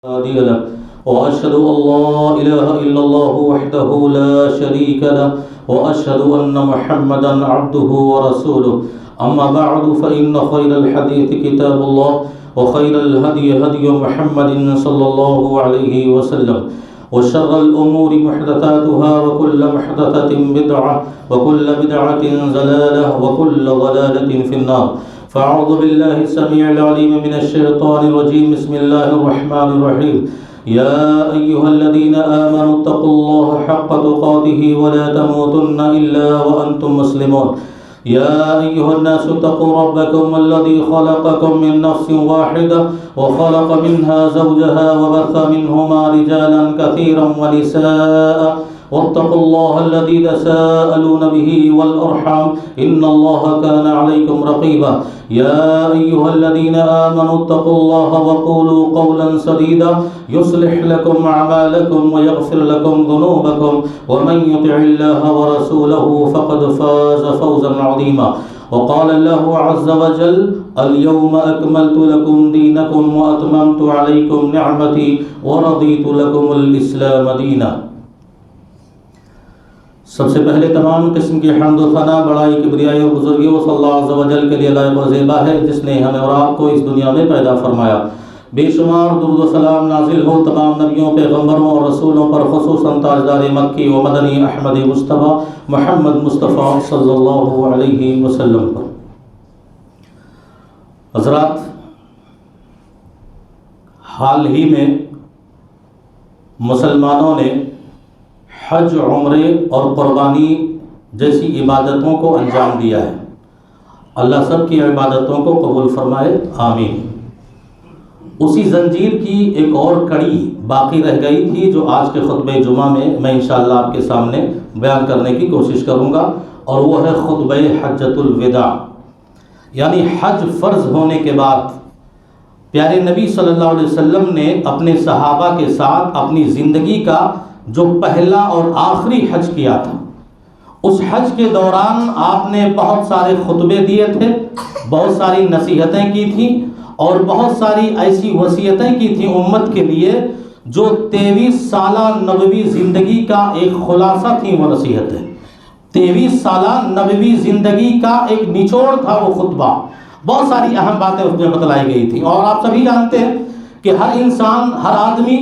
هادي له وأشهد أن لا إله إلا الله وحده لا شريك له وأشهد أن محمدا عبده ورسوله. أما بعد فإن خير الحديث كتاب الله وخير الهدي هدي محمد صلى الله عليه وسلم وشر الأمور محدثاتها وكل محدثة بدعة وكل بدعة ضلالة وكل ضلالة في النار. فأعوذ بالله السميع العليم من الشيطان الرجيم. بسم الله الرحمن الرحيم. يا أيها الذين آمنوا اتقوا الله حق تقاته ولا تموتن إلا وأنتم مسلمون. يا أيها الناس اتقوا ربكم الذي خلقكم من نفس واحدة وخلق منها زوجها وبث منهما رجالا كثيرا ونساء واتقوا الله الذي تساءلون به والأرحام إن الله كان عليكم رقيبا. يا أيها الذين آمنوا اتقوا الله وقولوا قولا سديدا يصلح لكم أعمالكم ويغفر لكم ذنوبكم ومن يطع الله ورسوله فقد فاز فوزا عظيما. وقال الله عز وجل اليوم أكملت لكم دينكم وأتممت عليكم نعمتي ورضيت لكم الإسلام دينا. سب سے پہلے تمام قسم کی حمد و ثنا بڑائی کبریائی اور بزرگی وہ صلی اللہ عز و جل کے لیے لائق و زیبا ہے جس نے ہمیں اور آپ کو اس دنیا میں پیدا فرمایا. بے شمار درود و سلام نازل ہو تمام نبیوں پیغمبروں اور رسولوں پر، خصوصاً تاجدار مکی و مدنی احمد مصطفیٰ محمد مصطفیٰ صلی اللہ علیہ وسلم پر. حضرات، حال ہی میں مسلمانوں نے حج، عمرے اور قربانی جیسی عبادتوں کو انجام دیا ہے. اللہ سب کی عبادتوں کو قبول فرمائے، آمین. اسی زنجیر کی ایک اور کڑی باقی رہ گئی تھی جو آج کے خطبہ جمعہ میں انشاءاللہ آپ کے سامنے بیان کرنے کی کوشش کروں گا، اور وہ ہے خطبہ حجۃ الوداع. یعنی حج فرض ہونے کے بعد پیارے نبی صلی اللہ علیہ وسلم نے اپنے صحابہ کے ساتھ اپنی زندگی کا جو پہلا اور آخری حج کیا تھا، اس حج کے دوران آپ نے بہت سارے خطبے دیے تھے، بہت ساری نصیحتیں کی تھیں اور بہت ساری ایسی وصیتیں کی تھیں امت کے لیے جو 23 سالہ نبوی زندگی کا ایک خلاصہ تھی. وہ نصیحتیں 23 سالہ نبوی زندگی کا ایک نچوڑ تھا. وہ خطبہ بہت ساری اہم باتیں اس میں بتلائی گئی تھیں. اور آپ سبھی جانتے ہیں کہ ہر انسان، ہر آدمی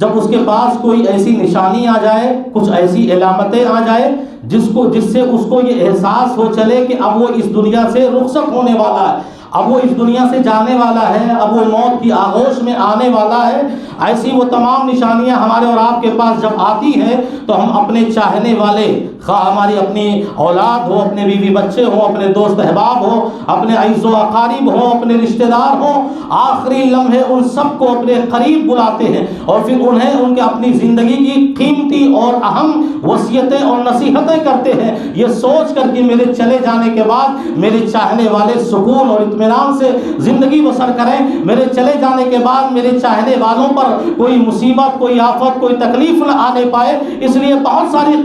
جب اس کے پاس کوئی ایسی نشانی آ جائے، کچھ ایسی علامتیں آ جائے جس سے اس کو یہ احساس ہو چلے کہ اب وہ اس دنیا سے رخصت ہونے والا ہے، اب وہ اس دنیا سے جانے والا ہے، اب وہ موت کی آغوش میں آنے والا ہے، ایسی وہ تمام نشانیاں ہمارے اور آپ کے پاس جب آتی ہیں تو ہم اپنے چاہنے والے، خواہ ہماری اپنی اولاد ہو، اپنے بیوی بچے ہوں، اپنے دوست احباب ہوں، اپنے عزیز و اقارب ہوں، اپنے رشتہ دار ہوں، آخری لمحے ان سب کو اپنے قریب بلاتے ہیں اور پھر انہیں ان کے اپنی زندگی کی قیمتی اور اہم وصیتیں اور نصیحتیں کرتے ہیں، یہ سوچ کر کہ میرے چلے جانے کے بعد میرے چاہنے والے سکون اور اطمینان سے زندگی بسر کریں، میرے چلے جانے کے بعد میرے چاہنے والوں پر کوئی مصیبت، کوئی آفت، کوئی تکلیف نہ آنے پائے. اس لیے بہت ساری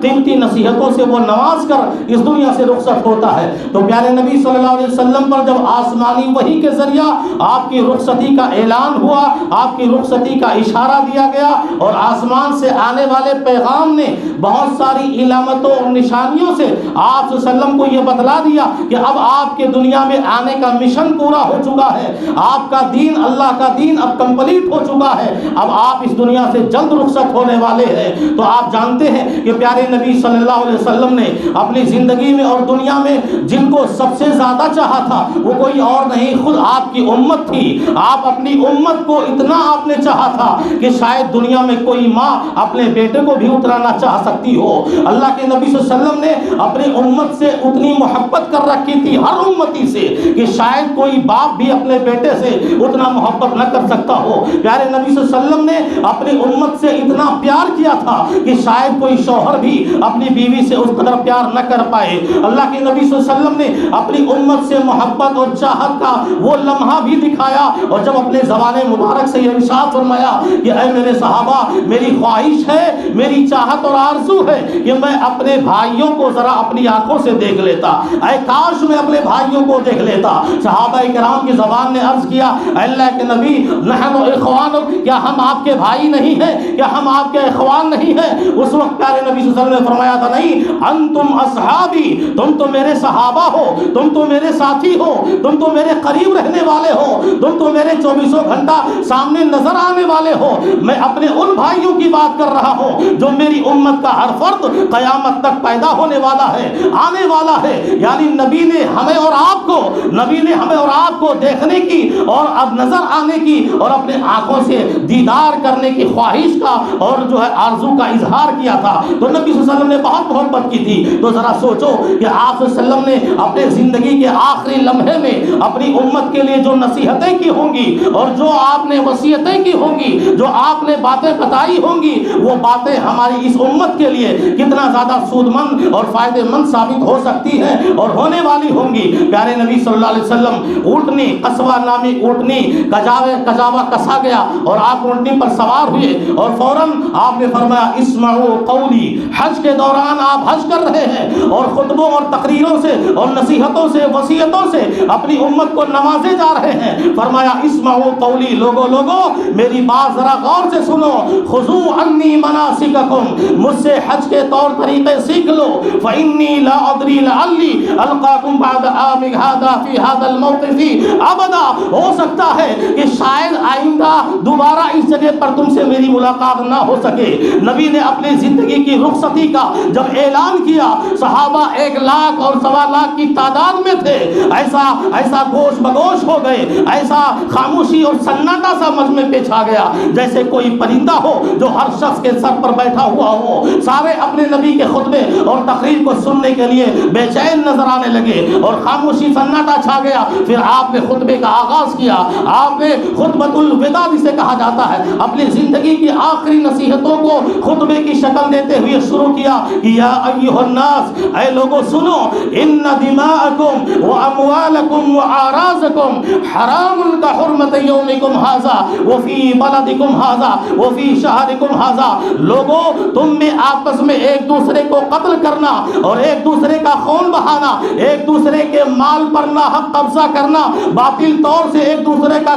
قیمتی نصیحتوں سے وہ نواز کر اس دنیا سے رخصت ہوتا ہے. تو پیارے نبی صلی اللہ علیہ وسلم پر جب آسمانی وحی کے ذریعہ آپ کی رخصتی کا اعلان ہوا، آپ کی رخصتی کا اشارہ دیا گیا اور آسمان سے آنے والے پیغام نے بہت ساری علامتوں اور نشانیوں سے آپ صلی اللہ علیہ وسلم کو یہ بتلا دیا کہ اب آپ کے دنیا میں آنے کا مشن پورا ہو چکا ہے، آپ کا دین، اللہ کا دین اب کمپلیٹ ہو چکا ہے، اب آپ اس دنیا سے جلد رخصت ہونے والے ہیں. تو آپ جانتے ہیں کہ پیارے نبی صلی اللہ علیہ وسلم نے اپنی زندگی میں اور دنیا میں جن کو سب سے زیادہ چاہا تھا وہ کوئی اور نہیں، خود آپ کی امت تھی. آپ اپنی امت کو اتنا آپ نے چاہا تھا کہ شاید دنیا میں کوئی ماں اپنے بیٹے کو بھی اتنا نہ چاہ سکتی ہو. اللہ کے نبی صلی اللہ علیہ وسلم نے اپنی امت سے اتنی محبت کر رکھی تھی، ہر امتی سے، کہ شاید کوئی باپ بھی اپنے بیٹے سے اتنا محبت نہ کر سکتا ہو. پیارے نبی صلی اللہ علیہ وسلم نے اپنی امت سے اتنا پیار کیا تھا کہ شاید کوئی شوہر بھی اپنی بیوی سے اس قدر پیار نہ کر پائے. اللہ کے نبی صلی اللہ علیہ وسلم نے اپنی امت سے محبت اور چاہت کا وہ لمحہ بھی دکھایا، اور جب اپنے زبان مبارک سے یہ ارشاد فرمایا کہ اے میرے صحابہ، میری خواہش ہے، میری چاہت اور آرزو ہے کہ میں اپنے بھائیوں کو ذرا اپنی آنکھوں سے دیکھ لیتا، اے کاش میں اپنے بھائیوں کو دیکھ لیتا. دیتا۔ صحابہ کرام کی زبان نے عرض کیا اے اللہ کے نبی نحن اخوانک، کیا ہم آپ کے بھائی نہیں ہیں؟ کیا ہم آپ کے اخوان نہیں ہیں؟ اس وقت پیارے نبی صلی اللہ علیہ وسلم نے فرمایا تھا نہیں، انتم اصحابی، تم تو میرے صحابہ ہو، تم تو میرے ساتھی ہو، تم تو میرے قریب رہنے والے ہو، تم تو میرے 24 گھنٹہ سامنے نظر آنے والے ہو۔ میں اپنے ان بھائیوں کی بات کر رہا ہوں جو میری امت کا ہر فرد قیامت تک پیدا ہونے والا ہے، آنے والا ہے۔ یعنی نبی نے ہمیں اور آپ کو دیکھنے کی اور اب نظر آنے کی اور اپنے آنکھوں سے دیدار کرنے کی خواہش کا اور جو ہے آرزو کا اظہار کیا تھا۔ تو نبی صلی اللہ علیہ وسلم نے بہت محبت کی تھی۔ تو ذرا سوچو کہ آپ صلی اللہ علیہ وسلم نے اپنے زندگی کے آخری لمحے میں اپنی امت کے لیے جو نصیحتیں کی ہوں گی اور جو آپ نے وصیتیں کی ہوں گی، جو آپ نے باتیں بتائی ہوں گی، وہ باتیں ہماری اس امت کے لیے کتنا زیادہ سود مند اور فائدہ مند ثابت ہو سکتی ہے اور ہونے والی ہوں گی۔ پیارے نبی صلی اللہ علیہ وسلم اونٹنی، قصوہ نامی اونٹنی کجاوا کسا گیا اور آپ اونٹنی پر سوار ہوئے اور فوراً آپ نے فرمایا اسمعوا قولی۔ حج کے دوران آپ حج کر رہے ہیں اور خطبوں اور تقریروں سے اور نصیحتوں سے وصیتوں سے اپنی امت کو نوازے جا رہے ہیں۔ فرمایا اسمعوا قولی، لوگو میری بات ذرا غور سے سنو، خذوا عنی مناسککم، مجھ سے حج کے طور طریقے سیکھ لو، فإنی لا ادری لعلی القاکم بعد عامی ھذا فی ھذا الموقف ابدا۔ ہو سکتا ہے کہ شاید آئندہ دوبارہ اس جگہ پر تم سے میری ملاقات نہ ہو سکے۔ نبی نے اپنی زندگی کی رخصتی کا جب اعلان کیا، صحابہ 1 لاکھ اور 1.25 لاکھ کی تعداد میں تھے، ایسا گوش بگوش ہو گئے، ایسا خاموشی اور سناٹا سا مجمع پہ چھا گیا جیسے کوئی پرندہ ہو جو ہر شخص کے سر پر بیٹھا ہوا ہو۔ سارے اپنے نبی کے خطبے اور تقریر کو سننے کے لیے بے چین نظر آنے لگے اور خاموشی سناٹا چھا گیا۔ پھر آپ نے خطبے کا آغاز کیا۔ آپ نے خطبۃ الوداع جسے کہا جاتا ہے، اپنی زندگی کی آخری نصیحتوں کو خطبے کی شکل دیتے ہوئے شروع کیا کہ یا ایھا الناس، اے لوگو سنو، ان دماءکم واموالکم واعراضکم حرام کحرمت یومکم ھذا وفی بلدکم ھذا وفی شہرکم ھذا۔ لوگو تم میں آپس میں ایک دوسرے کو قتل کرنا اور ایک دوسرے کا خون بہانا، ایک دوسرے کے مال پر ناحق قبضہ کرنا، باطل طور سے ایک دوسرے کا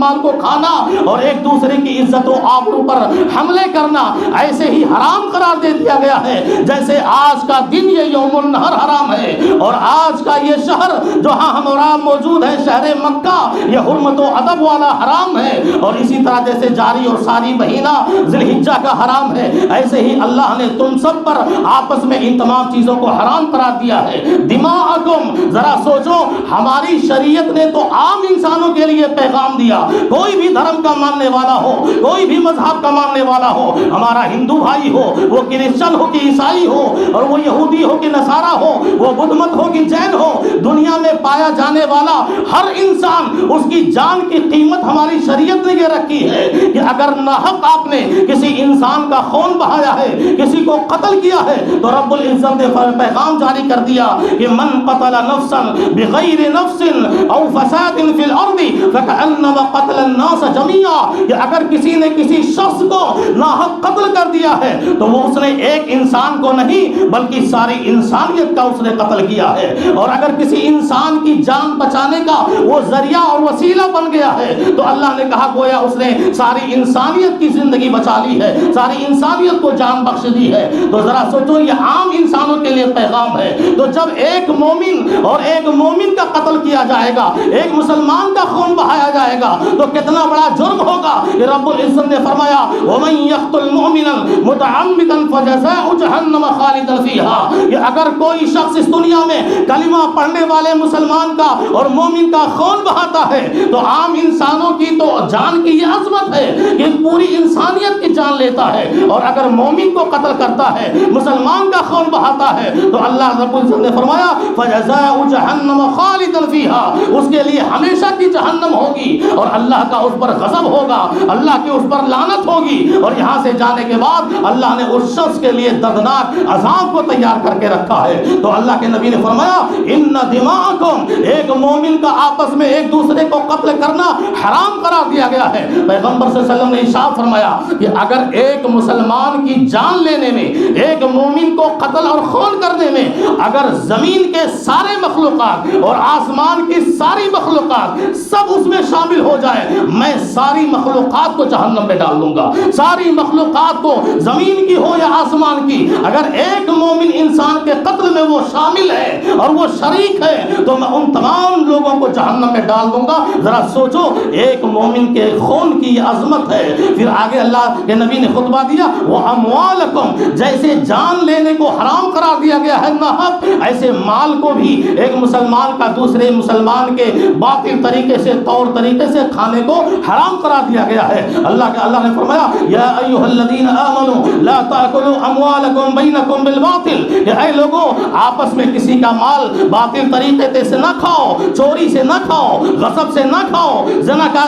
مال کو کھانا اور ایک دوسرے کی عزت و آبرو پر حملے کرنا ایسے ہی حرام قرار دے دیا گیا ہے جیسے آج کا دن یہ یوم النحر حرام ہے اور آج کا یہ شہر جہاں ہم اور آپ موجود ہیں، شہر مکہ، یہ حرمت و ادب والا حرام ہے۔ اور اسی طرح جیسے جاری اور ساری مہینہ ذی الحجہ کا حرام ہے، ایسے ہی اللہ نے تم سب پر آپس میں ان تمام چیزوں کو حرام قرار دیا ہے۔ دماءکم، ذرا سوچو، ہماری شریعت نے تو عام انسانوں کے لیے پیغام دیا، کوئی بھی دھرم کا ماننے والا ہو، کوئی بھی مذہب کا ماننے والا ہو، ہمارا ہندو بھائی ہو، وہ کرسچن ہو کہ عیسائی ہو، اور وہ یہودی ہو کہ نصارہ ہو، وہ بدھ مت ہو کہ جین ہو، دنیا میں پایا جانے والا ہر انسان، اس کی جان کی قیمت ہماری شریعت نے یہ رکھی ہے کہ اگر ناحق آپ نے کسی انسان کا خون بہایا ہے، کسی کو قتل کیا ہے، تو رب العزت نے پیغام جاری کر دیا کہ من قتل نفسا بغیر نفس او فساد فی الارض فکأنما قتل الناس جميعا، کہ اگر کسی نے کسی شخص کو ناحق قتل کر دیا ہے تو وہ اس نے ایک انسان کو نہیں بلکہ ساری انسانیت کا اس نے قتل کیا ہے، اور اگر کسی انسان کی جان بچانے کا وہ ذریعہ اور وسیلہ بن گیا ہے تو اللہ نے کہا گویا اس نے ساری انسانیت کی زندگی بچا لی ہے، ساری انسانیت کو جان بخش دی ہے۔ تو ذرا سوچو، یہ عام انسانوں کے لیے پیغام ہے۔ تو جب ایک مومن اور ایک مومن کا قتل کیا جائے گا، ایک مسلمان کا خون بہایا جائے گا، تو کتنا بڑا جرم ہوگا کہ رب العزت نے فرمایا وَمَن يَقْتُلْ مُؤْمِنًا مُتَعَمِّدًا فَجَزَاؤُهُ جَهَنَّمَ خَالِدًا فِيهَا، کہ اگر کوئی شخص اس دنیا میں کلمہ پڑھنے والے مسلمان کا اور مومن کا خون بہاتا ہے تو عام انسانوں کی تو جان کی یہ عظمت ہے کہ پوری انسانیت کی جان لیتا ہے، اور اگر مومن کو قتل کرتا ہے، مسلمان کا خون بہاتا ہے، تو اللہ رب العزت نے فرمایا فَجَزَاؤُهُ جَهَنَّمَ خَالِدًا فِيهَا، اس کے لیے ہمیشہ کی جہنم ہوگی اور اللہ کا اس پر غضب ہوگا، اللہ کی اس پر لعنت ہوگی، اور یہاں سے جانے کے بعد اللہ نے اس شخص کے لیے دردناک عذاب کو تیار کر کے رکھا ہے۔ تو اللہ کے نبی نے فرمایا ان دماءکم، ایک مومن کا آپس میں ایک دوسرے کو قتل کرنا حرام قرار دیا گیا ہے۔ پیغمبر صلی اللہ علیہ وسلم نے ارشاد فرمایا کہ اگر ایک مسلمان کی جان لینے میں، ایک مومن کو قتل اور خون کرنے میں اگر زمین کے سارے مخلوقات اور آسمان کی ساری مخلوقات سب اس میں شامل ہو جائے، میں ساری مخلوقات کو جہنم میں ڈال دوں گا، ساری مخلوقات کو، زمین کی ہو یا آسمان کی، اگر ایک مومن انسان کے قتل میں وہ شامل ہے اور وہ شریک ہے تو میں ان تمام لوگوں کو جہنم میں ڈال دوں گا۔ ذرا سوچو، ایک مومن کے خون کی یہ عظمت ہے۔ پھر آگے اللہ کے نبی نے خطبہ دیا، وَأَمْوَالَكُمْ، جیسے جان لینے کو حرام قرار دیا گیا ہے ناحق، ایسے مال کو بھی ایک مسلمان کا دوسرے مسلمان کے باطل طریقے سے، طور طریقے سے کھانے کو حرام قرار دیا گیا ہے۔ اللہ نے فرمایا، یا ایھا الذین آمنوا لا تأکلوا اموالکم بینکم بالباطل، کہ اے لوگوں، آپس میں کسی کا مال باطل طریقے سے نہ کھاؤ، چوری سے نہ کھاؤ، غصب سے نہ کھاؤ، زنا کا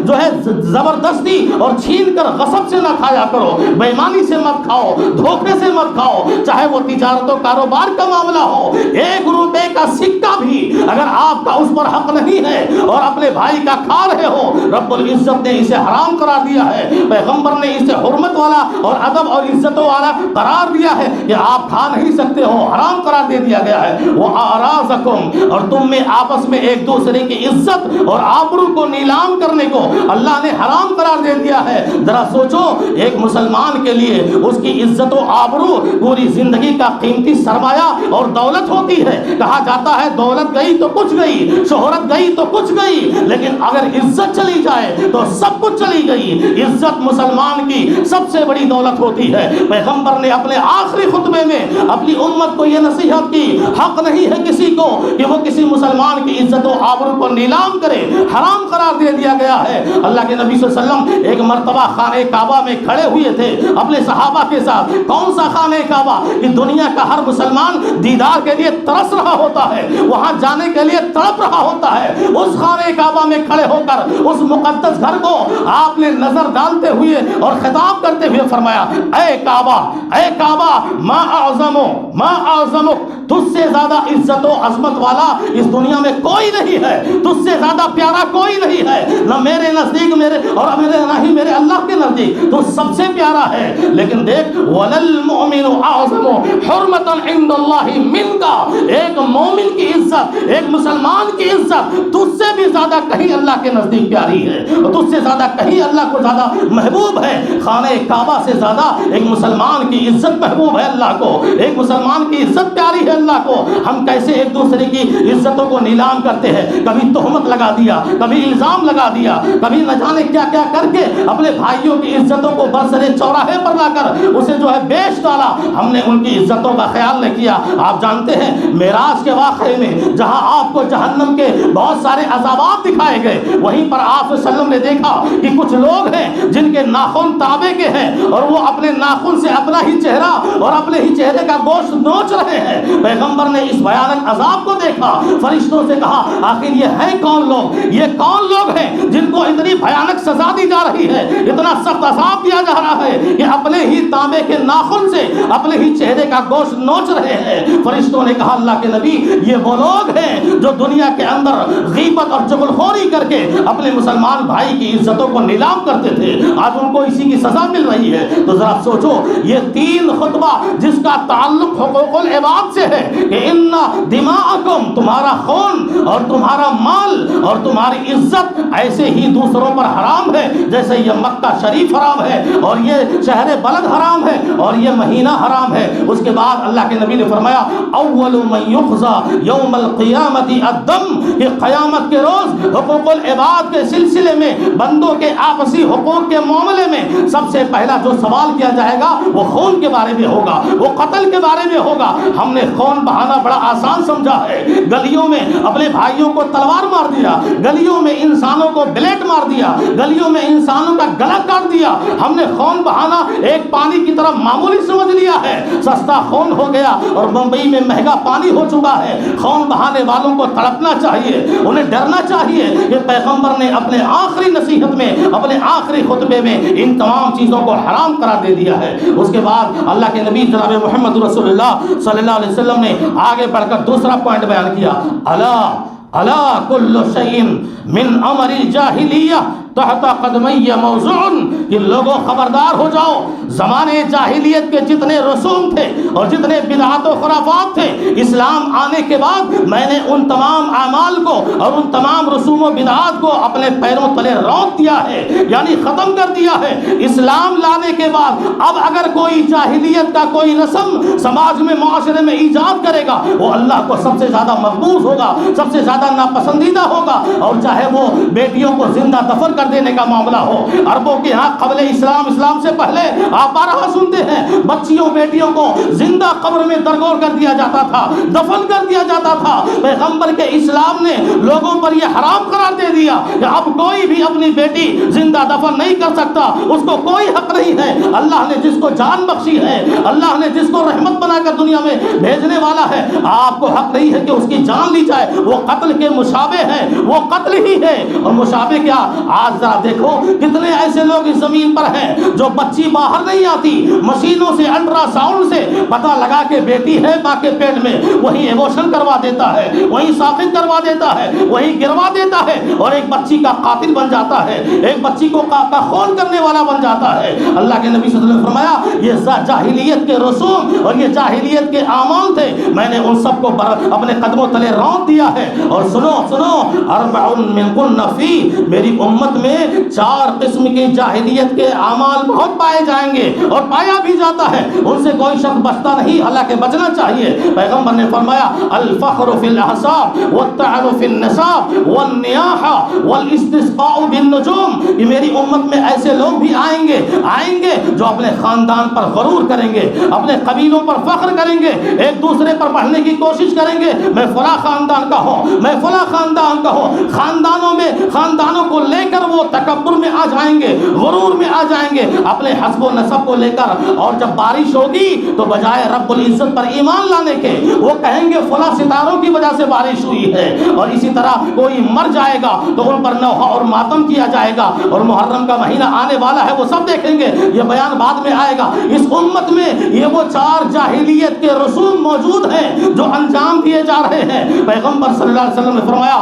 جو ہے زبردستی اور چھین کر غصب سے نہ کھایا کرو، بے ایمانی سے مت کھاؤ، دھوکے سے مت کھاؤ، چاہے وہ تجارت و کاروبار کا معاملہ ہو، 1 روپے کا سکہ بھی اگر آپ کا اس پر حق نہیں ہے اور اپنے بھائی کا کھا رہے ہو، رب العزت نے اسے حرام قرار دیا ہے، پیغمبر نے اسے حرمت والا اور ادب اور عزت والا قرار دیا ہے کہ آپ کھا نہیں سکتے ہو، حرام قرار دے دیا گیا ہے۔ وَأَعْرَاضَكُمْ، اور تم میں آپس میں ایک دوسرے کی عزت اور آبرو کو نیلام کرنے کو اللہ نے حرام قرار دے دیا ہے۔ ذرا سوچو، ایک مسلمان کے لیے اس کی عزت و آبرو پوری زندگی کا قیمتی سرمایہ اور دولت ہوتی ہے۔ کہا جاتا ہے دولت گئی تو کچھ گئی، شہرت گئی تو کچھ گئی، لیکن اگر عزت چلی جائے تو سب کچھ چلی گئی۔ عزت مسلمان کی سب سے بڑی دولت ہوتی ہے۔ پیغمبر نے اپنے آخری خطبے میں اپنی امت کو یہ نصیحت کی، حق نہیں ہے کسی کو کہ وہ کسی مسلمان کی عزت و آبرو کو نیلام کرے، حرام قرار دے دیا گیا ہے۔ اللہ کے نبی صلی اللہ علیہ وسلم ایک مرتبہ خانہ کعبہ میں کھڑے ہوئے تھے اپنے صحابہ کے ساتھ۔ کون سا خانہ کعبہ کہ دنیا کا ہر مسلمان دیدار کے لیے ترس رہا ہوتا ہے، وہاں جانے کے لیے تڑپ رہا ہوتا ہے۔ اس خانہ کعبہ میں کھڑے ہو کر اس مقدس گھر کو آپ نے نظر ڈالتے ہوئے اور خطاب کرتے ہوئے فرمایا، اے کعبہ، اے کعبہ، ما اعظمک، تجھ سے زیادہ عزت و عظمت والا اس دنیا میں کوئی نہیں ہے، تجھ سے زیادہ پیارا کوئی نہیں ہے، نہ میرے نزدیک نہ ہی میرے اللہ کے نزدیک، تو سب سے پیارا ہے۔ لیکن دیکھ، وَلَلْمُؤْمِنُ أَعْظَمُ حُرْمَةً عِنْدَ اللَّهِ مِنْكَ، ایک مومن کی عزت، ایک مسلمان کی عزت تجھ سے بھی زیادہ کہیں اللہ کے نزدیک پیاری ہے، اور تجھ سے زیادہ کہیں اللہ کو زیادہ محبوب ہے۔ خانہ کعبہ سے زیادہ ایک مسلمان کی عزت محبوب ہے اللہ کو، ایک مسلمان کی عزت پیاری ہے اللہ کو۔ ہم کیسے ایک دوسرے کی عزتوں کو نیلام کرتے ہیں، کبھی تہمت لگا دیا، کبھی الزام لگا دیا، کبھی نہ جانے کیا کیا کر کے اپنے بھائیوں کی عزتوں کو برسرے چوراہے پر لا کر اسے جو ہے بیچ ڈالا، ہم نے ان کی عزتوں کا خیال نہیں کیا۔ آپ جانتے ہیں معراج کے واقعے میں جہاں آپ کو جہنم کے بہت سارے عذابات دکھائے گئے، وہیں پر آپ صلی اللہ علیہ وسلم نے دیکھا کہ کچھ لوگ ہیں جن کے ناخن تانبے کے ہیں اور وہ اپنے ناخن سے اپنا ہی چہرہ اور اپنے ہی چہرے کا گوشت نوچ رہے ہیں۔ پیغمبر نے اس بھیانک عذاب کو دیکھا، فرشتوں سے کہا آخر یہ ہے کون لوگ، یہ کون لوگ ہیں جن کو اتنی بھیانک سزا دی جا رہی ہے، اتنا سخت عذاب دیا جا رہا ہے کہ اپنے ہی تانبے کے ناخن سے اپنے ہی چہرے کا گوشت نوچ رہے ہیں۔ فرشتوں نے کہا اللہ کے نبی، یہ وہ لوگ ہیں جو دنیا کے اندر غیبت اور چغلخوری کر کے اپنے مسلمان بھائی کی عزتوں کو نیلام کرتے تھے، آج ان کو اسی کی سزا مل رہی ہے۔ تو ذرا سوچو، یہ 3 خطبہ جس کا تعلق حقوق العباد سے ہے کہ ان دماءکم، تمہارا خون اور تمہارا مال اور تمہاری عزت ایسے ہی دوسروں پر حرام ہے جیسے یہ مکہ شریف حرام ہے اور یہ شہر بلد حرام ہے اور یہ مہینہ حرام ہے۔ اس کے بعد اللہ کے نبی نے فرمایا اول من یخزی یوم القیامت الدم، کہ قیامت کے روز حقوق العباد کے سلسلے میں، بندوں کے آپسی حقوق کے معاملے میں سب سے پہلا جو سوال کیا جائے گا وہ خون کے بارے میں ہوگا، وہ قتل کے بارے میں ہوگا۔ ہم نے خون بہانا بڑا آسان سمجھا ہے، گلیوں میں اپنے بھائیوں کو تلوار مار دیا، گلیوں میں انسانوں کو بلیٹ مار دیا، گلیوں میں انسانوں کا گلا کاٹ دیا۔ ہم نے خون بہانا ایک پانی کی طرح معمولی سمجھ لیا ہے، سستا خون ہو گیا اور بمبئی میں مہنگا پانی ہو چکا ہے۔ خون بہانے والوں کو تڑپنا چاہیے، انہیں ڈرنا چاہیے کہ پیغمبر نے اپنے آخری نصیحت میں، اپنے آخری خطبے میں ان تمام چیزوں کو حرام قرار دے دیا ہے۔ اس کے بعد اللہ کے نبی جناب محمد رسول اللہ صلی اللہ علیہ وسلم نے آگے بڑھ کر دوسرا پوائنٹ بیان کیا، الا کل شیء من امر الجاہلیہ تحت قدمی موضوع کہ لوگوں خبردار ہو جاؤ، زمانے جاہلیت کے جتنے رسوم تھے اور جتنے بدعات و خرافات تھے، اسلام آنے کے بعد میں نے ان تمام اعمال کو اور ان تمام رسوم و بدعات کو اپنے پیروں تلے رونت دیا ہے، یعنی ختم کر دیا ہے۔ اسلام لانے کے بعد اب اگر کوئی جاہلیت کا کوئی رسم سماج میں معاشرے میں ایجاد کرے گا، وہ اللہ کو سب سے زیادہ مقبول ہوگا، سب سے زیادہ ناپسندیدہ ہوگا، اور چاہے وہ بیٹیوں کو زندہ دفن کر دینے کا معاملہ ہو۔ عربوں کے ہاں قبل اسلام سے پہلے آپ بارہا سنتے ہیں، بچیوں بیٹیوں کو زندہ قبر میں درگور کر دیا جاتا تھا، دفن کر دیا جاتا تھا۔ پیغمبر کے اسلام نے لوگوں پر یہ حرام قرار دے دیا کہ اب کوئی بھی اپنی بیٹی زندہ دفن نہیں کر سکتا، اس کو کوئی حق نہیں ہے۔ اللہ نے جس کو جان بخشی ہے، اللہ نے جس کو رحمت بنا کر دنیا میں بھیجنے والا ہے، آپ کو حق نہیں ہے کہ اس کی جان لی جائے۔ وہ قتل کے مشابہ ہے، وہ قتل ہی ہے۔ اور مشابہ کیا؟ آج ذرا دیکھو کتنے ایسے لوگ اس زمین پر ہیں جو بچی باہر نہیں آتی، مشینوں سے الٹرا ساؤنڈ سے پتہ لگا کہ بیٹی ہے ماں کے پیٹ میں، وہی ایبورشن کروا دیتا ہے، وہی ساقط کروا دیتا ہے، وہی گروا دیتا ہے، اور ایک بچی کا قاتل بن جاتا ہے، ایک بچی کو خون کرنے والا بن جاتا ہے۔ اللہ کے نبی صلی اللہ علیہ وسلم نے فرمایا یہ جاہلیت کے رسوم اور یہ جاہلیت کے اعمال تھے، میں نے ان سب کو اپنے قدموں تلے رونت دیا ہے۔ اور سنو اربع من کن فی، میری امت میں 4 قسم کی جاہلیت کے اعمال بہت پائے جائیں گے، اور پایا بھی جاتا ہے، ان سے کوئی شخص بچتا نہیں، حالانکہ بچنا چاہیے۔ پیغمبر نے فرمایا الفخر فی الاحساب والطعن فی النساب والنیاح والاستسقاء بالنجوم، یہ میری امت میں ایسے لوگ بھی آئیں گے جو اپنے خاندان پر غرور کریں گے، اپنے قبیلوں پر فخر کریں گے، ایک دوسرے پر بڑھنے کی کوشش کریں گے، میں فلاں خاندان کا ہوں، میں فلاں خاندان کا ہوں۔ خاندانوں کو لے کر وہ تکبر میں آ جائیں گے، غرور میں آ جائیں گے اپنے حسب و نسب کو لے کر، اور جب بارش ہوگی تو بجائے رب العزت پر ایمان لانے کے وہ کہیں گے فلاں ستاروں کی وجہ سے بارش ہوئی ہے۔ اور اسی طرح کوئی مر جائے گا تو ان پر نوحہ اور ماتم کیا جائے گا، اور محرم کا مہینہ آنے والا ہے وہ سب دیکھیں گے، یہ بیان بعد میں آئے گا۔ اس امت میں یہ وہ 4 جاہلیت کے رسوم موجود ہیں جو انجام دیے جا رہے ہیں۔ پیغمبر صلی اللہ علیہ وسلم نے فرمایا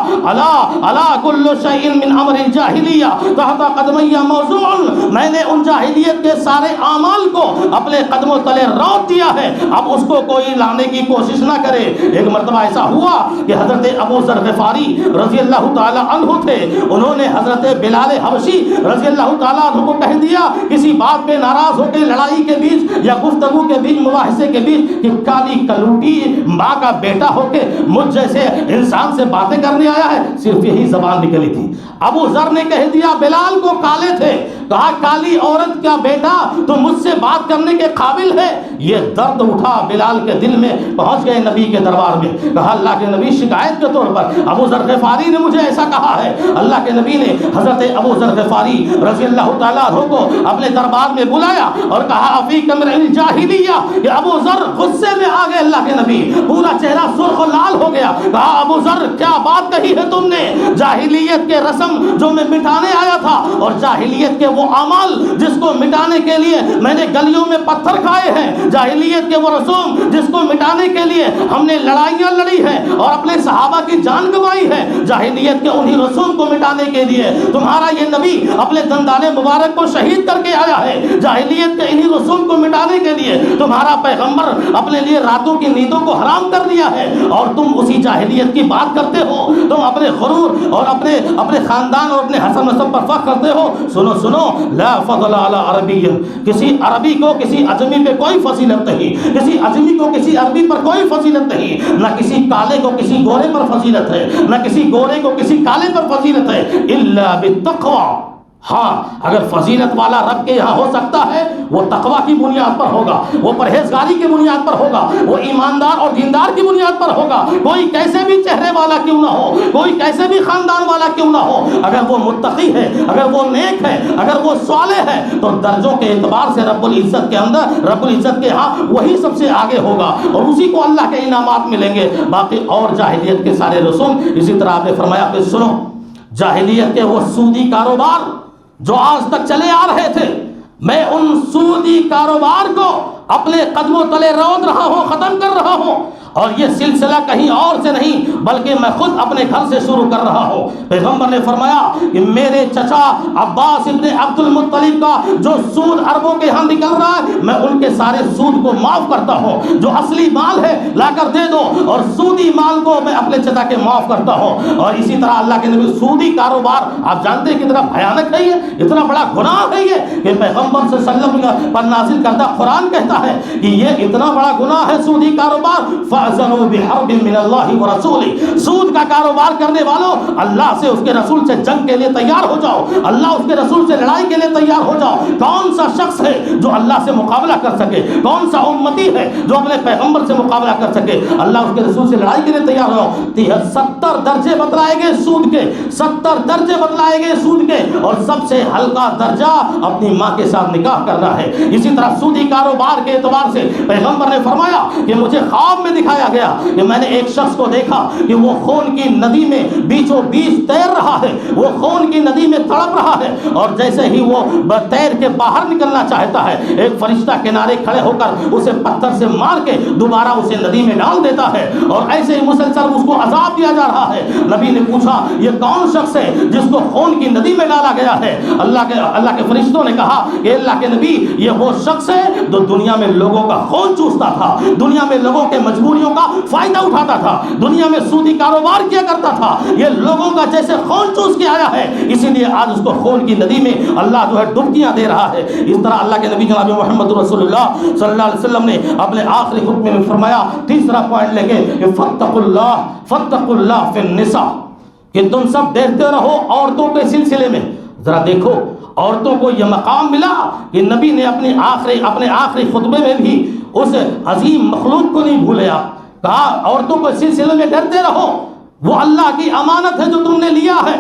الا کل شیء من امر الجاہلیہ تحت قدمی موضوع، میں نے ان جاہلیت کے سارے اعمال کو اپنے قدموں تلے رونت دیا ہے، اب اس کو کوئی لانے کی کوشش نہ کرے۔ ایک مرتبہ ایسا ہوا کہ حضرت ابو ذر غفاری رضی اللہ تعالی عنہ تھے، انہوں نے حضرت بلال حبشی رضی اللہ تعالیٰ عنہ کو کہہ دیا کسی بات پہ ناراض ہو کے، لڑائی کے بیچ یا گفتگو کے بیچ، مباحثے کے بیچ، کہ کالی کلوٹی ماں کا بیٹا ہو کے مجھ جیسے انسان سے باتیں کرنے آیا ہے، صرف یہی زبان نکلی تھی۔ ابو ذر نے کہہ دیا بلال کو کالے تھے، کہا کالی عورت کا بیٹا تو مجھ سے بات کرنے کے قابل ہے؟ یہ درد اٹھا بلال کے دل میں، پہنچ گئے نبی کے دربار میں، کہا اللہ کے نبی شکایت کے طور پر ابو ذر غفاری نے مجھے ایسا کہا ہے۔ اللہ کے نبی نے حضرت ابو ذر غفاری رضی اللہ تعالیٰ عنہ کو اپنے دربار میں بلایا اور کہا افیک امر الجاہلیہ، کہ ابو ذر غصے میں آ گئے، اللہ کے نبی پورا چہرہ سرخ و لال ہو گیا، کہا ابو ذر کیا بات کہی ہے تم نے؟ جاہلیت کے رسم جو میں مٹانے آیا تھا، اور جاہلیت کے وہ اعمال جس کو مٹانے کے لیے میں نے گلیوں میں پتھر کھائے ہیں، جاہلیت کے وہ رسوم جس کو مٹانے کے لیے ہم نے لڑائیاں لڑی ہیں اور اپنے صحابہ کی جان گنوائی ہے، جاہلیت کے انہی رسوم کو مٹانے کے لیے تمہارا یہ نبی اپنے دندان مبارک کو شہید کر کے آیا ہے، جاہلیت کے انہی رسوم کو مٹانے کے لیے تمہارا پیغمبر اپنے لیے راتوں کی نیندوں کو حرام کر دیا ہے، اور تم اسی جاہلیت کی بات کرتے ہو، تم اپنے غرور اور اپنے خاندان اور اپنے حسب نسب پر فخر کرتے ہو۔ سنو لا فضل علی عربی، کسی عربی کو کسی عجمی پہ کوئی فضیلت نہیں، کسی عجمی کو کسی عربی پر کوئی فضیلت نہیں، نہ کسی کالے کو کسی گورے پر فضیلت ہے، نہ کسی گورے کو کسی کالے پر فضیلت ہے، الا بالتقوی۔ ہاں اگر فضیلت والا رب کے یہاں ہو سکتا ہے وہ تقوی کی بنیاد پر ہوگا، وہ پرہیزگاری کی بنیاد پر ہوگا، وہ ایماندار اور دیندار کی بنیاد پر ہوگا، کوئی کیسے بھی چہرے والا کیوں نہ ہو، کوئی کیسے بھی خاندان والا کیوں نہ ہو، اگر وہ متقی ہے، اگر وہ نیک ہے، اگر وہ صالح ہے، تو درجوں کے اعتبار سے رب العزت کے اندر، رب العزت کے ہاں وہی سب سے آگے ہوگا، اور اسی کو اللہ کے انعامات ملیں گے۔ باقی اور جاہلیت کے سارے رسوم، اسی طرح آپ نے فرمایا کہ سنو جاہلیت کے وہ سودی کاروبار جو آج تک چلے آ رہے تھے، میں ان سودی کاروبار کو اپنے قدموں تلے رونت رہا ہوں، ختم کر رہا ہوں، اور یہ سلسلہ کہیں اور سے نہیں بلکہ میں خود اپنے گھر سے شروع کر رہا ہوں۔ پیغمبر نے فرمایا کہ میرے چچا عباس ابن عبد المطلب کا جو سود اربوں کے ہاں نکل رہا ہے میں ان کے سارے سود کو معاف کرتا ہوں، جو اصلی مال ہے لا کر دے دو، اور سودی مال کو میں اپنے چچا کے معاف کرتا ہوں۔ اور اسی طرح اللہ کے نبی سودی کاروبار آپ جانتے ہیں کتنا بھیانک ہے، یہ اتنا بڑا گناہ ہے یہ کہ پیغمبر صلی اللہ علیہ وسلم پر نازل کردہ قرآن کہتا ہے کہ یہ اتنا بڑا گناہ ہے سودی کاروبار، فَأَذَنُوا بِحَرْبٍ مِّنَ اللَّهِ وَرَسُولِهِ، سود کا کاروبار کرنے والوں اللہ سے اس کے رسول سے جنگ کے لیے تیار ہو جاؤ، اللہ اس کے رسول سے لڑائی کے لیے تیار ہو جاؤ۔ کون سا شخص ہے جو اللہ سے مقابلہ کر سکے؟ کون سا امتی ہے جو اپنے پیغمبر سے مقابلہ کر سکے؟ اللہ اس کے رسول سے لڑائی کے لیے تیار ہو جاؤ۔ 70 درجے بتلائے گئے سود کے، 70 درجے بتلائے گئے سود کے، اور سب سے ہلکا درجہ اپنی ماں کے ساتھ نکاح کرنا ہے۔ اسی طرح سودی کاروبار کے اعتبار سے پیغمبر نے فرمایا کہ مجھے خواب میں دکھایا گیا کہ میں نے ایک شخص کو دیکھا کہ وہ خون کی ندی میں بیچوں بیچ تیر رہا ہے، وہ خون کی ندی میں تڑپ رہا ہے، اور جیسے ہی وہ تیر کے باہر نکلنا چاہتا ہے ایک فرشتہ کنارے کھڑے ہو کر اسے پتھر سے مار کے دوبارہ اسے ندی میں ڈال دیتا ہے، اور ایسے ہی مسلسل اس کو عذاب دیا جا رہا ہے۔ نبی نے پوچھا یہ کون شخص ہے جس کو خون کی ندی میں ڈالا گیا ہے؟ اللہ کے فرشتوں نے کہا کہ اللہ کے نبی یہ وہ شخص ہے جو دنیا میں لوگوں کا خون چوستا تھا، دنیا میں لوگوں کے مجبوریوں کا فائدہ اٹھاتا تھا، دنیا میں سودی کاروبار کیا کرتا تھا، یہ لوگوں کا جیسے خون چوس کے آیا ہے، اسی لیے آج اس کو خون کی ندی میں اللہ جو ہے ڈبکیاں دے رہا ہے۔ اس طرح اللہ کے نبی جناب محمد رسول اللہ صلی اللہ علیہ وسلم نے اپنے آخری خطبے میں فرمایا، تیسرا پوائنٹ لے کے کہ فاتقوا اللہ فی النساء، کہ تم سب دیکھتے رہو عورتوں کے سلسلے میں۔ ذرا دیکھو عورتوں کو یہ مقام ملا کہ نبی نے اپنے آخری خطبے میں بھی اس عظیم مخلوق کو نہیں بھولیا، کہا عورتوں کے سلسلے میں ڈرتے رہو، وہ اللہ کی امانت ہے جو تم نے لیا ہے،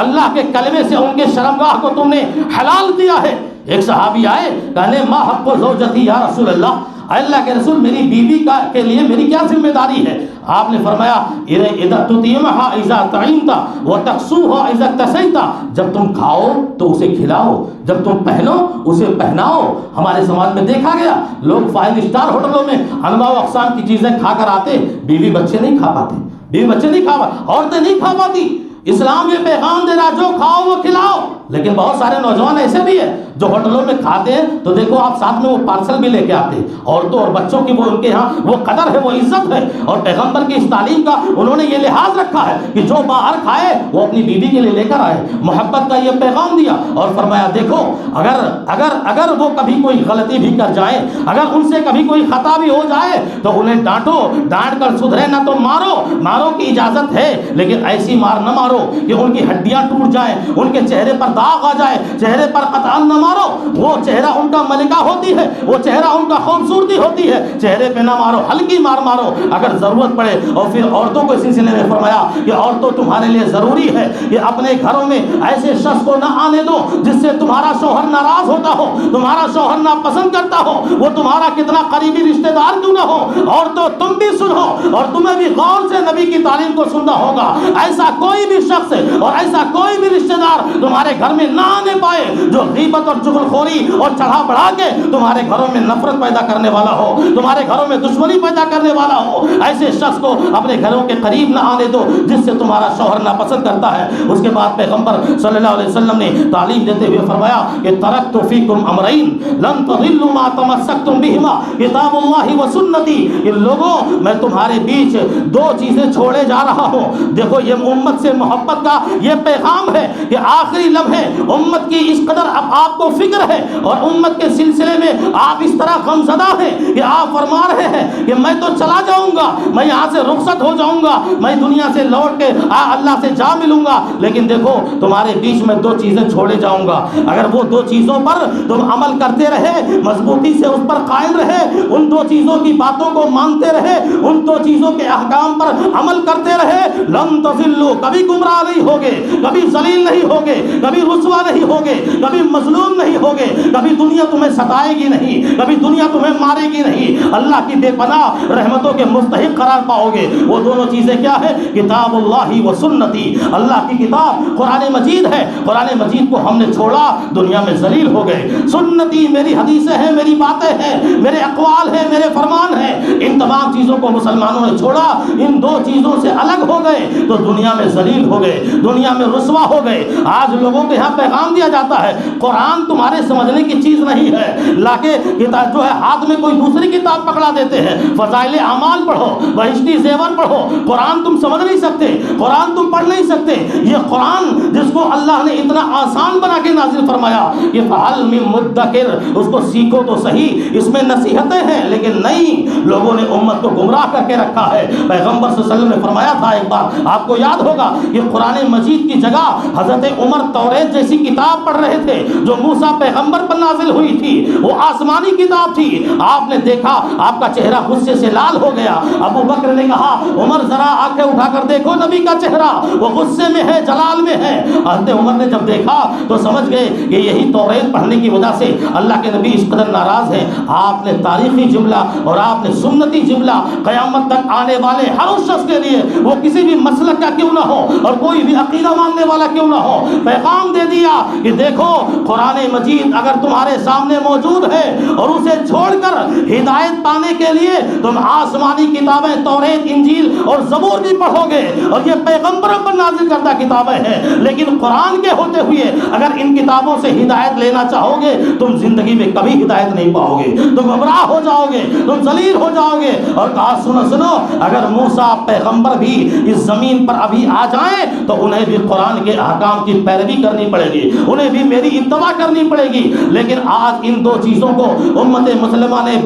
اللہ کے کلمے سے ان کے شرمگاہ کو تم نے حلال کیا ہے۔ ایک صحابی آئے کہنے ما حق زوجتی یا رسول اللہ، اللہ کے رسول میری بیوی کے لیے میری کیا ذمہ داری ہے؟ آپ نے فرمایا اذا تطعمها اذا طعمت وتكسوها اذا اكتسيت، جب تم کھاؤ تو اسے کھلاؤ، جب تم پہنو اسے پہناؤ۔ ہمارے سماج میں دیکھا گیا لوگ 5 اسٹار ہوٹلوں میں انواع و اقسام کی چیزیں کھا کر آتے، بیوی بچے نہیں کھا پاتے، بیوی بچے نہیں کھا پاتے، عورتیں نہیں کھا پاتی۔ اسلام یہ پیغام دے رہا جو کھاؤ وہ کھلاؤ، لیکن بہت سارے نوجوان ایسے بھی ہیں جو ہوٹلوں میں کھاتے ہیں تو دیکھو آپ ساتھ میں وہ پارسل بھی لے کے آتے ہیں۔ عورتوں اور بچوں کی وہ ان کے ہاں وہ قدر ہے، وہ عزت ہے، اور پیغمبر کی اس تعلیم کا انہوں نے یہ لحاظ رکھا ہے کہ جو باہر کھائے وہ اپنی بیوی کے لیے لے کر آئے، محبت کا یہ پیغام دیا، اور فرمایا دیکھو اگر وہ کبھی کوئی غلطی بھی کر جائیں، اگر ان سے کبھی کوئی خطا بھی ہو جائے تو انہیں ڈانٹو، ڈانٹ کر سدھرے نہ تو مارو کی اجازت ہے، لیکن ایسی مار نہ مارو کہ ان کی ہڈیاں ٹوٹ جائیں، ان کے چہرے پر داغ آ جائے، چہرے پر قطعاً نہ مارو، وہ چہرہ ان کا ملکہ ہوتی ہے، وہ چہرہ ان کا خوبصورتی ہوتی ہے، چہرے پہ نہ مارو، ہلکی مار مارو اگر ضرورت پڑے۔ اور پھر عورتوں کو اسی سلسلے میں فرمایا کہ عورتوں تمہارے لیے ضروری ہے کہ اپنے گھروں میں ایسے شخص کو نہ آنے دو جس سے تمہارا شوہر ناراض ہوتا ہو، تمہارا شوہر ناپسند کرتا ہو، وہ تمہارا کتنا قریبی رشتہ دار کیوں نہ ہو۔ عورتوں تم بھی سنو اور تمہیں بھی غور سے نبی کی تعلیم کو سننا ہوگا، ایسا کوئی بھی شخص اور ایسا کوئی بھی رشتہ دار تمہارے گھر میں نہ آنے پائے جو غیبت اور چغلخوری اور چڑھا بڑھا کے تمہارے گھروں میں نفرت پیدا کرنے والا ہو، تمہارے گھروں میں دشمنی پیدا کرنے والا ہو۔ ایسے شخص کو اپنے گھروں کے قریب نہ آنے دو جس سے تمہارا شوہر ناپسند کرتا ہے۔ اس کے بعد پیغمبر صلی اللہ علیہ وسلم نے تعلیم دیتے ہوئے فرمایا کہ ترکت فیکم امرین لن تضلوا ما تمسکتم بہما کتاب اللہ و سنتی، کہ لوگوں میں تمہارے بیچ 2 چیزیں چھوڑے جا رہا ہوں۔ دیکھو یہ امت سے محبت کا یہ پیغام ہے کہ آخری لمحے امت کی اس قدر اب آپ کو فکر ہے اور امت کے سلسلے میں آپ اس طرح غمزدہ ہیں کہ آپ فرما رہے ہیں کہ میں تو چلا جاؤں گا، میں یہاں سے رخصت ہو جاؤں گا، میں دنیا سے لوٹ کے اللہ سے جا ملوں گا، لیکن دیکھو تمہارے بیچ میں 2 چیزیں چھوڑے جاؤں گا، اگر وہ 2 چیزوں پر تم عمل کرتے رہے، مضبوطی سے اس پر قائم رہے، ان 2 چیزوں کی باتوں کو مانتے رہے، ان 2 چیزوں کے احکام پر عمل کرتے رہے، لن تضلوا، کبھی گمراہ نہیں ہوگے، کبھی ذلیل نہیں ہوگے، کبھی رسوا نہیں ہوگے، کبھی مظلوم نہیں ہوگے، کبھی دنیا تمہیں ستائے گی نہیں، کبھی دنیا تمہیں مارے گی نہیں، اللہ کی بے پناہ رحمتوں کے مستحق قرار پاؤ گے۔ وہ دونوں چیزیں کیا ہے؟ کتاب اللہ و سنتی، اللہ کی کتاب قرآن مجید ہے، قرآن مجید کو ہم نے چھوڑا دنیا میں ذلیل ہو گئے۔ سنتی میری حدیثیں ہیں، میری باتیں ہیں، میرے اقوال ہیں، میرے فرمان ہیں، ان تمام چیزوں کو مسلمانوں نے چھوڑا، ان دو چیزوں سے الگ ہو گئے تو دنیا میں ذلیل ہو گئے، دنیا میں رسوا ہو گئے۔ آج لوگوں کے یہاں پیغام دیا جاتا ہے قرآن تمہارے سمجھنے کی چیز نہیں ہے، لاکے کتاب جو ہے ہاتھ میں کوئی دوسری کتاب پکڑا دیتے ہیں، فضائل اعمال پڑھو، بہشتی زیور پڑھو، قرآن تم سمجھ نہیں سکتے، قرآن تم پڑھ نہیں سکتے۔ یہ قرآن جس کو اللہ نے اتنا آسان بنا کے نازل فرمایا کہ فَهَلْ مِن مُدَّكِرٍ، اس کو سیکھو تو صحیح، اس میں نصیحتیں ہیں لیکن نہیں، لوگوں نے امت کو گمراہ کر کے رکھا ہے۔ پیغمبر صلی اللہ علیہ وسلم نے فرمایا تھا ایک بار، آپ کو یاد ہوگا، کہ قرآن مجید کی جگہ حضرت عمر توریت جیسی کتاب پڑھ رہے تھے جو موسیٰ پیغمبر پر نازل ہوئی تھی، وہ آسمانی کتاب تھی۔ آپ نے دیکھا آپ کا چہرہ غصے سے لال ہو گیا۔ ابو بکر نے کہا عمر ذرا آنکھیں اٹھا کر دیکھو نبی کا چہرہ، وہ غصے میں ہے، جلال میں ہے۔ حضرت عمر نے جب دیکھا تو سمجھ گئے کہ یہی توریت پڑھنے کی وجہ سے اللہ کے نبی اس قدر ناراض ہیں۔ آپ نے تاریخی جملہ اور آپ نے سنتی جملہ قیامت تک آنے والے ہر اس شخص کے لیے، وہ کسی بھی مسلک کا کیوں نہ ہو اور کوئی بھی عقیدہ ماننے والا کیوں نہ ہو، پیغام دے دیا کہ دیکھو قرآن مجید اگر تمہارے سامنے موجود ہے اور اسے چھوڑ کر ہدایت پانے کے لیے تم آسمانی کتابیں توریت، انجیل اور زبور بھی پڑھو گے اور یہ پیغمبروں پر نازل کردہ کتابیں ہیں، لیکن قرآن کے ہوتے ہوئے اگر ان کتابوں سے ہدایت لینا چاہو گے تم زندگی میں کبھی ہدایت نہیں پاؤ گے، تم گمراہ ہو جاؤ گے، تم ذلیل ہو جاؤ گے۔ اور کہا سنو اگر موسیٰ پیغمبر بھی اس زمین پر ابھی آ جائیں تو انہیں بھی قرآن کے احکام کی پیروی کرنی پڑے گی، انہیں بھی میری اتباع کرنی پڑے گی۔ لیکن آج ان دو چیزوں کو امت مسلمہ نے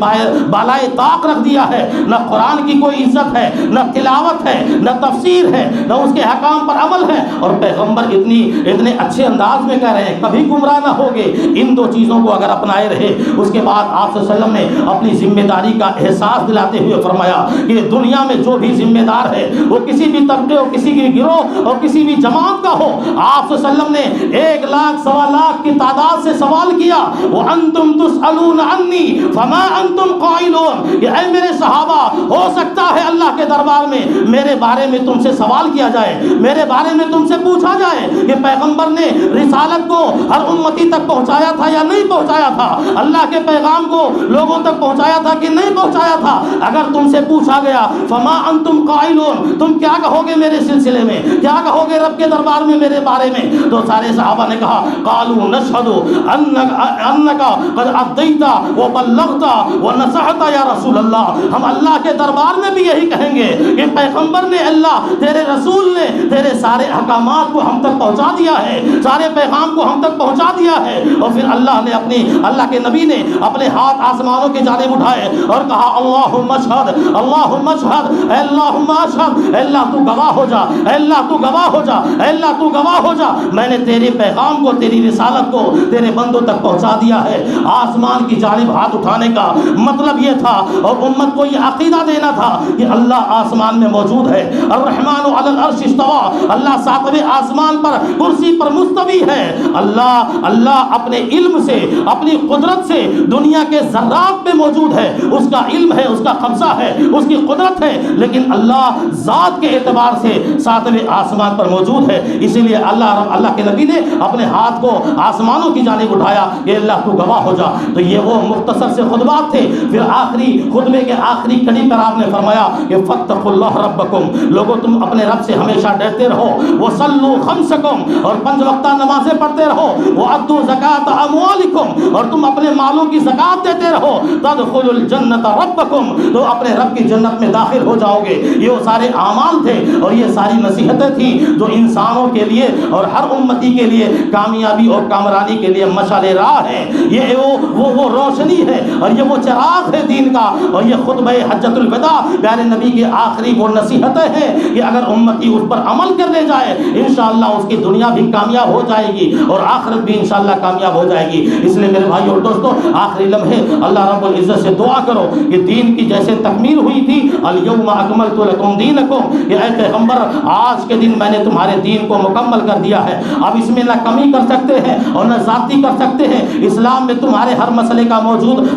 بالائے طاق رکھ دیا ہے، نہ قرآن کی کوئی عزت ہے، نہ تلاوت ہے، نہ تفسیر ہے، نہ اس کے احکام پر عمل ہے، اور پیغمبر اتنے اچھے انداز میں کہہ رہے ہیں کبھی گمراہ نہ ہوگے۔ ان دو چیزوں کو اگر اپنائے رہے، اس کے بعد آپ صلی اللہ علیہ وسلم نے اپنی ذمہ داری کا احساس دلاتے ہوئے فرمایا کہ دنیا میں جو بھی ذمہ دار ہے وہ کسی بھی طبقے اور کسی بھی گروہ اور کسی بھی جماعت کا ہو، آپ صلی اللہ علیہ وسلم نے 1 لاکھ سوا لاکھ کی تعداد سے سوال کیا، وَأَنْتُمْ تُسْأَلُونَ عَنِّي فَمَا أَنْتُمْ قَائِلُونَ، کہ اے میرے صحابہ ہو سکتا ہے اللہ کے دربار میں میرے بارے میں تم سے سوال کیا جائے، میرے بارے میں تم سے پوچھا جائے کہ پیغمبر نے رسالت کو ہر امتی تک پہنچایا تھا یا نہیں پہنچایا تھا، اللہ کے پیغام کو لوگوں تک پہنچایا تھا کہ نہیں پہنچایا تھا۔ اگر تم سے پوچھا گیا فما انتم قائلون، تم کیا کہو گے میرے سلسلے میں، کیا کہو گے رب کے دربار میں میرے بارے میں؟ تو سارے صحابہ نے کہا قالوا نشهد انك قد اديت وبلغت ونصحت یا رسول اللہ، ہم اللہ کے دربار میں بھی یہی کہیں گے کہ پیغمبر نے، اللہ تیرے رسول نے تیرے سارے احکامات کو ہم تک پہنچا دیا ہے، سارے پیغام کو ہم تک پہنچا دیا ہے۔ اور پھر اللہ کے نبی نے اپنے ہاتھ آسمانوں کی جانب اٹھائے اور کہا اللہم اشہد، اللہم اشہد، اے اللہم اشہد، اے اللہ تو گواہ ہو جا، اے اللہ تو گواہ ہو جا، اے اللہ تو گواہ ہو جا، میں نے تیرے پیغام کو، تیری رسالت کو تیرے بندوں تک پہنچا دیا ہے۔ آسمان کی جانب ہاتھ اٹھانے کا مطلب یہ تھا اور امت کو یہ عقیدہ دینا تھا کہ اللہ آسمان میں موجود ہے، الرحمن علی العرش استوى، اللہ 7ویں آسمان پر کرسی پر مستوی ہے۔ اللہ اپنے علم سے، اپنی قدرت سے دنیا کے ذرات میں موجود ہے، اس کا علم ہے، اس کا قبضہ ہے، اس کی قدرت ہے، لیکن اللہ ذات کے اعتبار سے 7ویں آسمان پر موجود ہے۔ اسی لیے اللہ کے نبی نے اپنے ہاتھ کو آسمانوں کی جانب اٹھایا کہ اللہ تو گواہ ہو جا۔ تو یہ وہ مختصر سے خطبات تھے۔ پھر آخری خطبے کے آخری کڑی پر آپ نے فرمایا کہ فاتقوا اللہ ربکم، لوگوں تم اپنے رب سے ہمیشہ ڈرتے رہو، وصلوا خمسکم، اور 5 وقتہ نمازیں پڑھتے رہو، وَأَدُّوا زَكَاةَ أَمْوَالِكُمْ، اور تم اپنے مالوں کی زکات دیتے رہو، تَدْخُلُوا الْجَنَّةَ رَبَّكُمْ، تو اپنے رب کی جنت میں داخل ہو جاؤ گے۔ یہ وہ سارے اعمال تھے اور یہ ساری نصیحتیں تھیں جو انسانوں کے لیے اور ہر امتی کے لیے کامیابی اور کامرانی کے لیے مشعل راہ ہے۔ یہ وہ روشنی ہے اور یہ وہ چراغ ہے دین کا، اور یہ خطبہ حجۃ الوداع پیارے نبی کی آخری وہ نصیحتیں ہیں کہ اگر امتی اس پر عمل کرنے جائے انشاءاللہ اس کی دنیا بھی کامیاب ہو جائے گی اور آخرت بھی انشاءاللہ کامیاب ہو جائے گی۔ اس لیے میرے بھائی اور دوستو، آخری لمحے اللہ رب العزت سے دعا کرو کہ دین کی جیسے تکمیل ہوئی تھی الیوم اکملت لکم دینکم، کہ اے پیغمبر آج کے دن میں نے تمہارے دین کو مکمل کر دیا ہے، اب اس میں نہ کمی کر سکتے ہیں اور نہ زیادتی کر سکتے ہیں، اسلام میں تمہارے ہر مسئلے کا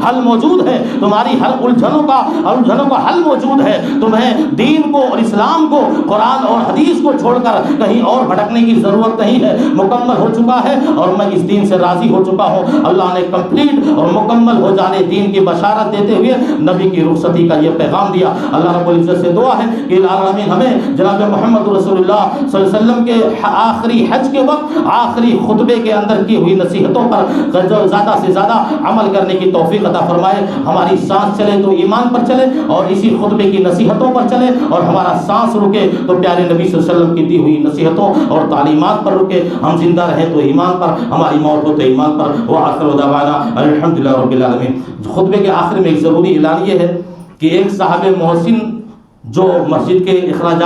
حل موجود ہے، تمہاری ہر الجھنوں کا حل موجود ہے، تمہیں دین کو اور اسلام کو، قرآن اور حدیث کو چھوڑ کر کہیں اور بھٹکنے کی ضرورت نہیں ہے، مکمل ہو چکا ہے اور میں اس دین سے راضی ہو چکا ہوں۔ اللہ نے کمپلیٹ اور مکمل ہو جانے دین کی بشارت دیتے ہوئے نبی کی رخصتی کا یہ پیغام دیا۔ اللہ رب العزت سے دعا ہے کہ العالمین ہمیں جناب محمد رسول اللہ صلی اللہ علیہ وسلم کے آخری حج کے وقت آخری خطبے کے اندر کی ہوئی نصیحتوں پر زیادہ سے زیادہ عمل کرنے کی توفیق عطا فرمائے۔ ہماری سانس چلے تو ایمان پر چلے اور اسی خطبے کی نصیحتوں پر چلے، اور ہمارا سانس رکے تو پیارے نبی صلی اللہ علیہ وسلم کی دی ہوئی نصیحتوں اور تعلیمات پر رکے، ہم زندہ رہیں تو ایمان پر، ہماری موت ہو تو ایمان پر۔ وآخر دعوانا الحمدللہ رب العالمین۔ خطبے کے آخر میں ایک ضروری اعلان یہ ہے کہ ایک صاحب محسن جو مسجد کے اخراجات